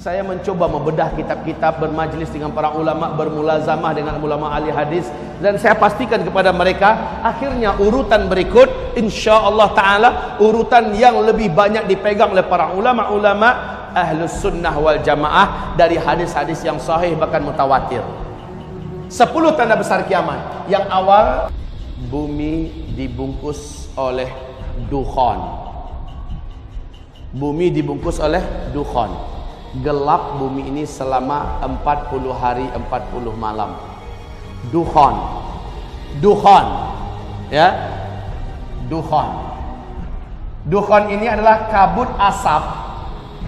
Saya mencoba membedah kitab-kitab, bermajlis dengan para ulama, bermulazamah dengan ulama ahli hadis, dan saya pastikan kepada mereka, akhirnya urutan berikut insyaallah taala urutan yang lebih banyak dipegang oleh para ulama-ulama ahlus sunnah wal jamaah dari hadis-hadis yang sahih bahkan mutawatir. 10 tanda besar kiamat. Yang awal, bumi dibungkus oleh dukhan. Bumi dibungkus oleh dukhan. Gelap bumi ini selama 40 hari 40 malam. Dukhan. Dukhan. Ya. Dukhan. Dukhan ini adalah kabut asap,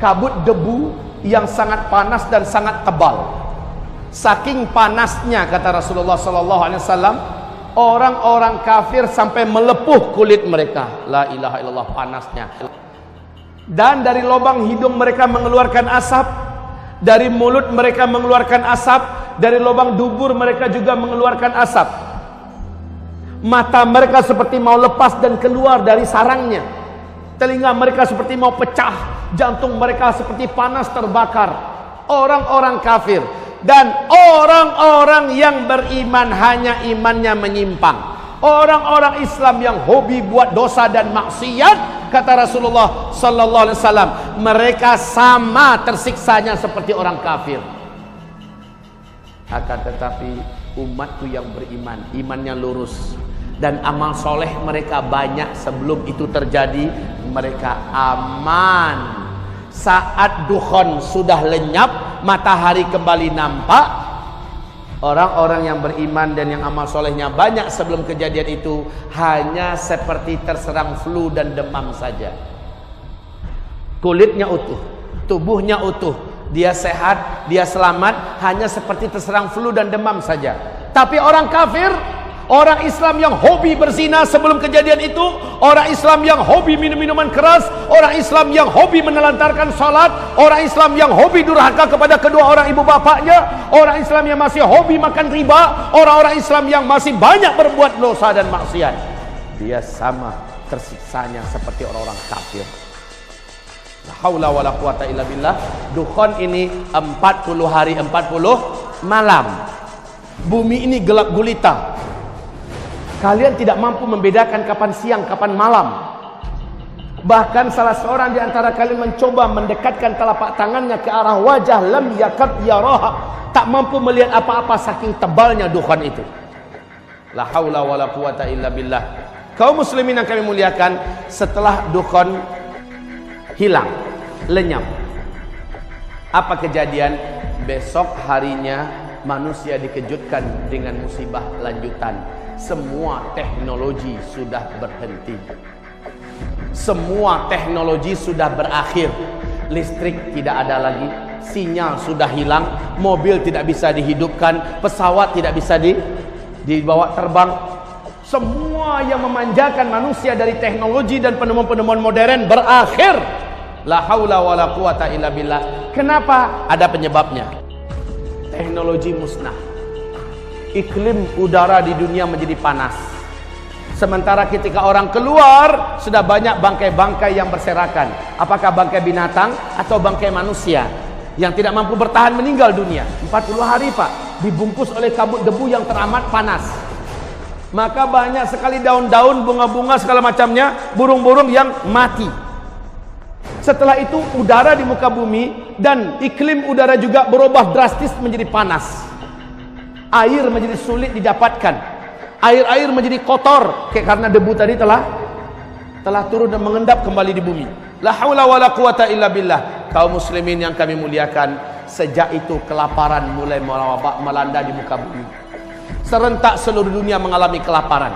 kabut debu yang sangat panas dan sangat tebal. Saking panasnya, kata Rasulullah sallallahu alaihi wasallam, orang-orang kafir sampai melepuh kulit mereka. La ilaha illallah, panasnya. Dan dari lubang hidung mereka mengeluarkan asap, dari mulut mereka mengeluarkan asap, dari lubang dubur mereka juga mengeluarkan asap. Mata mereka seperti mau lepas dan keluar dari sarangnya. Telinga mereka seperti mau pecah, jantung mereka seperti panas terbakar. Orang-orang kafir dan orang-orang yang beriman hanya imannya menyimpang. Orang-orang Islam yang hobi buat dosa dan maksiat, kata Rasulullah sallallahu alaihi wasallam, mereka sama tersiksanya seperti orang kafir. Akan tetapi umatku yang beriman, imannya lurus dan amal soleh mereka banyak sebelum itu terjadi, mereka aman. Saat dukhan sudah lenyap, matahari kembali nampak, orang-orang yang beriman dan yang amal solehnya banyak sebelum kejadian itu hanya seperti terserang flu dan demam saja. Kulitnya utuh, tubuhnya utuh, dia sehat, dia selamat, hanya seperti terserang flu dan demam saja. Tapi orang kafir, orang Islam yang hobi berzina sebelum kejadian itu, orang Islam yang hobi minum minuman keras, orang Islam yang hobi menelantarkan salat, orang Islam yang hobi durhaka kepada kedua orang ibu bapaknya, orang Islam yang masih hobi makan riba, orang-orang Islam yang masih banyak berbuat dosa dan maksiat, dia sama tersiksanya seperti orang-orang kafir. La haula wala quwata illa billah. Dukhan ini 40 hari 40 malam. Bumi ini gelap gulita. Kalian tidak mampu membedakan kapan siang, kapan malam. Bahkan salah seorang di antara kalian mencoba mendekatkan telapak tangannya ke arah wajah, lam yakad yaraha, tak mampu melihat apa-apa saking tebalnya dukhan itu. La haula wala quwata illa billah. Kaum muslimin yang kami muliakan, setelah dukhan hilang, lenyap, apa kejadian? Besok harinya manusia dikejutkan dengan musibah lanjutan. Semua teknologi sudah berhenti. Semua teknologi sudah berakhir. Listrik tidak ada lagi, sinyal sudah hilang, mobil tidak bisa dihidupkan, pesawat tidak bisa dibawa terbang. Semua yang memanjakan manusia dari teknologi dan penemuan-penemuan modern berakhir. La haula wala quwata illa billah. Kenapa? Ada penyebabnya. Teknologi musnah. Iklim udara di dunia menjadi panas. Sementara ketika orang keluar, sudah banyak bangkai-bangkai yang berserakan. Apakah bangkai binatang atau bangkai manusia yang tidak mampu bertahan meninggal dunia. 40 hari Pak, dibungkus oleh kabut debu yang teramat panas. Maka banyak sekali daun-daun, bunga-bunga segala macamnya, burung-burung yang mati. Setelah itu udara di muka bumi dan iklim udara juga berubah drastis menjadi panas. Air menjadi sulit didapatkan. Air-air menjadi kotor karena debu tadi telah turun dan mengendap kembali di bumi. La haula wala quwata illa billah. Kaum muslimin yang kami muliakan, sejak itu kelaparan mulai melanda di muka bumi. Serentak seluruh dunia mengalami kelaparan.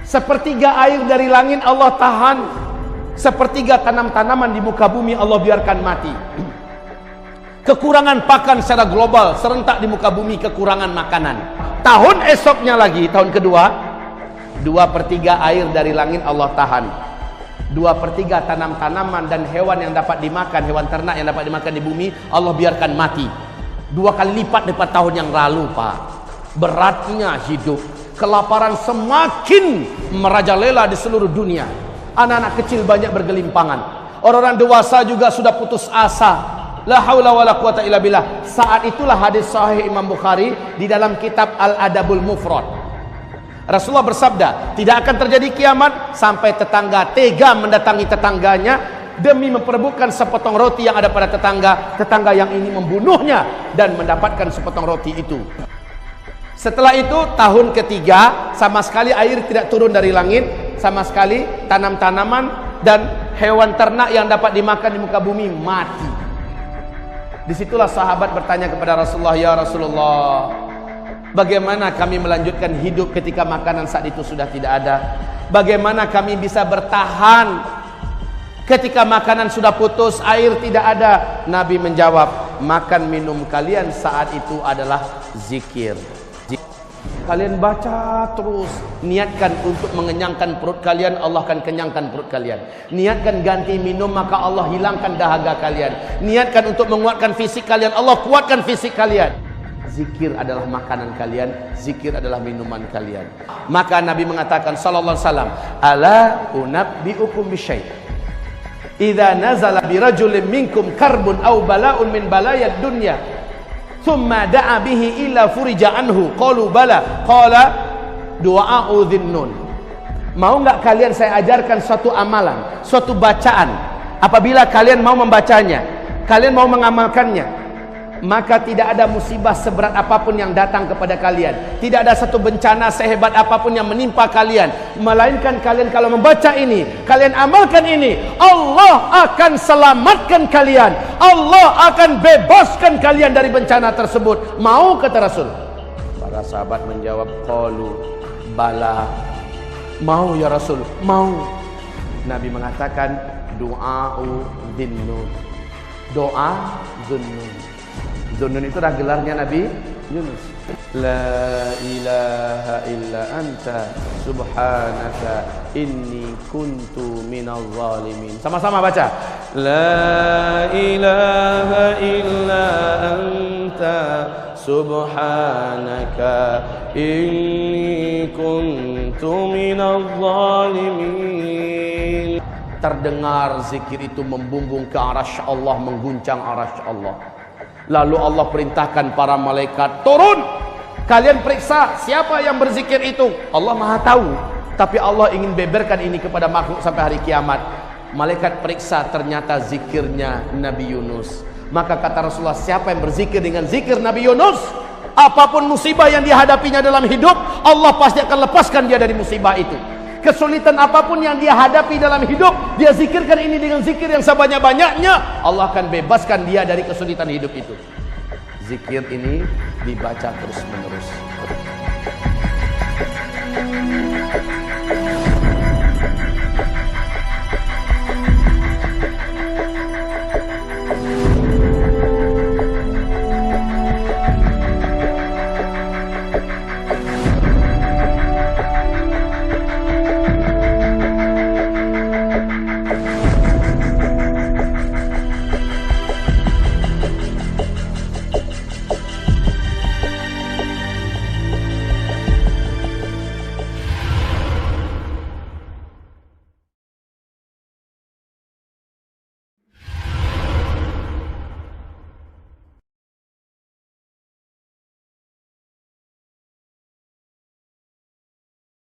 Sepertiga air dari langit Allah tahan. Sepertiga tanam-tanaman di muka bumi Allah biarkan mati. Kekurangan pakan secara global, serentak di muka bumi kekurangan makanan. Tahun esoknya lagi, tahun kedua, 2/3 air dari langit Allah tahan. 2/3 tanam-tanaman dan hewan yang dapat dimakan, hewan ternak yang dapat dimakan di bumi Allah biarkan mati. 2 kali lipat daripada tahun yang lalu Pak. Beratnya hidup, kelaparan semakin merajalela di seluruh dunia. Anak-anak kecil banyak bergelimpangan. Orang-orang dewasa juga sudah putus asa. La haula wala quwata illa billah. Saat itulah hadis sahih Imam Bukhari di dalam kitab Al-Adabul Mufrad. Rasulullah bersabda, tidak akan terjadi kiamat sampai tetangga tega mendatangi tetangganya demi memperebutkan sepotong roti yang ada pada tetangga yang ini membunuhnya dan mendapatkan sepotong roti itu. Setelah itu tahun ketiga sama sekali air tidak turun dari langit, sama sekali tanam-tanaman dan hewan ternak yang dapat dimakan di muka bumi mati. Disitulah sahabat bertanya kepada Rasulullah, ya Rasulullah, bagaimana kami melanjutkan hidup ketika makanan saat itu sudah tidak ada? Bagaimana kami bisa bertahan ketika makanan sudah putus, air tidak ada? Nabi menjawab, makan minum kalian saat itu adalah zikir. Kalian baca terus, niatkan untuk mengenyangkan perut kalian, Allah akan kenyangkan perut kalian. Niatkan ganti minum, maka Allah hilangkan dahaga kalian. Niatkan untuk menguatkan fisik kalian, Allah kuatkan fisik kalian. Zikir adalah makanan kalian, zikir adalah minuman kalian. Maka Nabi mengatakan sallallahu alaihi wasallam, ala unabbiukum bisyai', idza nazala birajulin minkum karbun aw bala'un min balayad dunya thumma da'a bihi illa furija anhu, qalu bala, qala du'a'u dhinnun. Mau enggak kalian saya ajarkan suatu amalan, suatu bacaan, apabila kalian mau membacanya, kalian mau mengamalkannya, maka tidak ada musibah seberat apapun yang datang kepada kalian, tidak ada satu bencana sehebat apapun yang menimpa kalian, melainkan kalian kalau membaca ini, kalian amalkan ini, Allah akan selamatkan kalian, Allah akan bebaskan kalian dari bencana tersebut. Mau, kata Rasul? Para sahabat menjawab, qalu bala, mau ya Rasul, mau. Nabi mengatakan, du'a'u dhinnun, doa dhunnun. Dhunnun itu adalah gelarnya Nabi Yunus. La ilaha illa anta subhanaka inni kuntu minal zalimin. Sama-sama baca. La ilaha illa anta subhanaka inni kuntu minal zalimin. Terdengar zikir itu membumbung ke arasy Allah, mengguncang arasy Allah. Lalu Allah perintahkan para malaikat turun, kalian periksa siapa yang berzikir itu. Allah maha tahu, tapi Allah ingin beberkan ini kepada makhluk sampai hari kiamat. Malaikat periksa, ternyata zikirnya Nabi Yunus. Maka kata Rasulullah, siapa yang berzikir dengan zikir Nabi Yunus, apapun musibah yang dihadapinya dalam hidup, Allah pasti akan lepaskan dia dari musibah itu. Kesulitan apapun yang dia hadapi dalam hidup, dia zikirkan ini dengan zikir yang sebanyak-banyaknya, Allah akan bebaskan dia dari kesulitan hidup itu. Zikir ini dibaca terus-menerus.